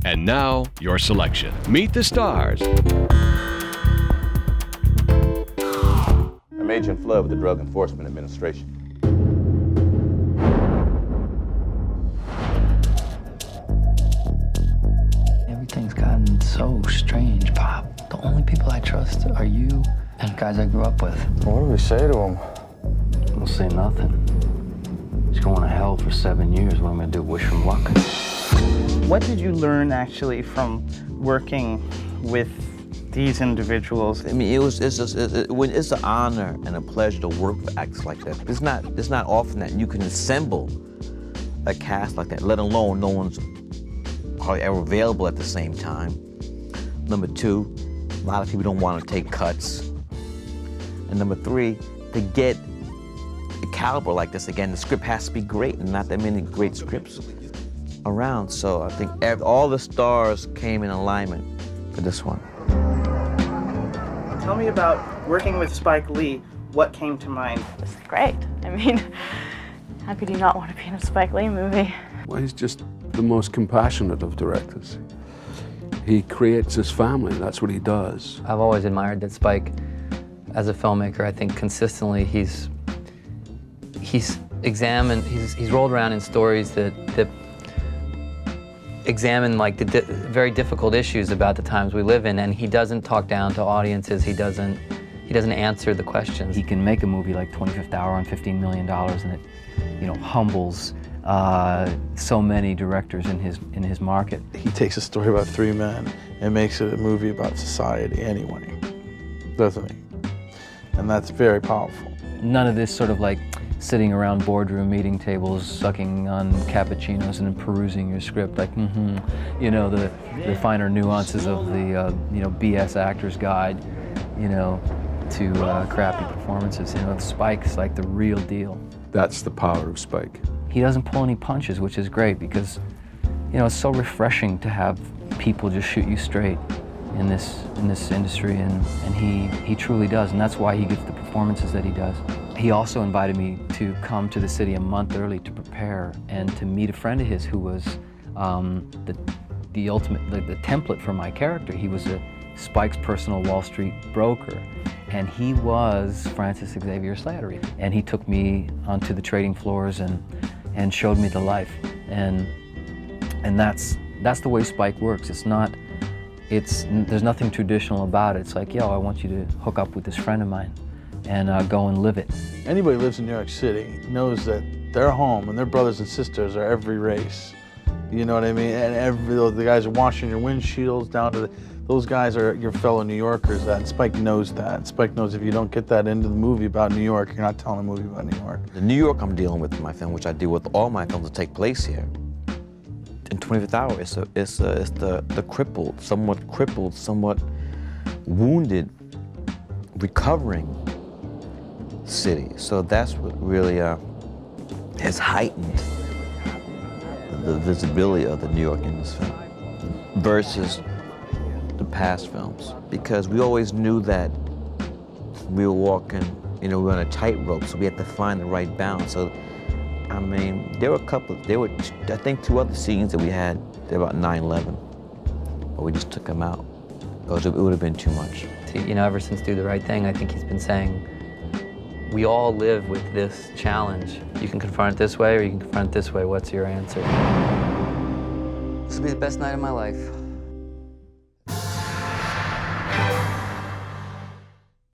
And now, your selection. Meet the stars. I'm Agent Flood with the Drug Enforcement Administration. Everything's gotten so strange, Pop. The only people I trust are you and guys I grew up with. What do we say to him? We'll say nothing. He's going to hell for 7 years. What am I going to do, wish him luck? What did you learn actually from working with these individuals? I mean, it's an honor and a pleasure to work with actors like that. It's not often that you can assemble a cast like that, let alone no one's hardly ever available at the same time. Number two, a lot of people don't want to take cuts. And number three, to get a caliber like this, again, the script has to be great, and not that many great scripts around. So I think all the stars came in alignment for this one. Tell me about working with Spike Lee. What came to mind? It's great. I mean, how could you not want to be in a Spike Lee movie? Well, he's just the most compassionate of directors. He creates his family, that's what he does. I've always admired that Spike, as a filmmaker, I think consistently he's rolled around in stories that examine like the very difficult issues about the times we live in, and he doesn't talk down to audiences. He doesn't answer the questions. He can make a movie like 25th Hour on $15 million, and it, humbles so many directors in his market. He takes a story about three men and makes it a movie about society anyway, doesn't he? And that's very powerful. None of this sort of like sitting around boardroom meeting tables, sucking on cappuccinos and perusing your script, like, the finer nuances of the, BS actor's guide, to crappy performances. Spike's like the real deal. That's the power of Spike. He doesn't pull any punches, which is great because, it's so refreshing to have people just shoot you straight in this industry, and he truly does, and that's why he gives the performances that he does. He also invited me to come to the city a month early to prepare and to meet a friend of his who was the ultimate, the template for my character. He was Spike's personal Wall Street broker, and he was Francis Xavier Slaughtery. And he took me onto the trading floors and showed me the life. And that's the way Spike works. There's nothing traditional about it. It's like, I want you to hook up with this friend of mine and go and live it. Anybody who lives in New York City knows that their home and their brothers and sisters are every race. You know what I mean? And the guys are washing your windshields down to those guys are your fellow New Yorkers. And Spike knows that. Spike knows if you don't get that into the movie about New York, you're not telling a movie about New York. The New York I'm dealing with in my film, which I deal with all my films that take place here. In 25th Hour, it's the crippled, somewhat wounded, recovering city. So that's what really has heightened the visibility of the New York in this film versus the past films, because we always knew that we were walking, we were on a tightrope, so we had to find the right balance. So, I mean, there were I think two other scenes that we had, they're about 9/11, but we just took them out because it would have been too much. Ever since Do the Right Thing, I think he's been saying, we all live with this challenge. You can confront it this way or you can confront it this way. What's your answer? This will be the best night of my life.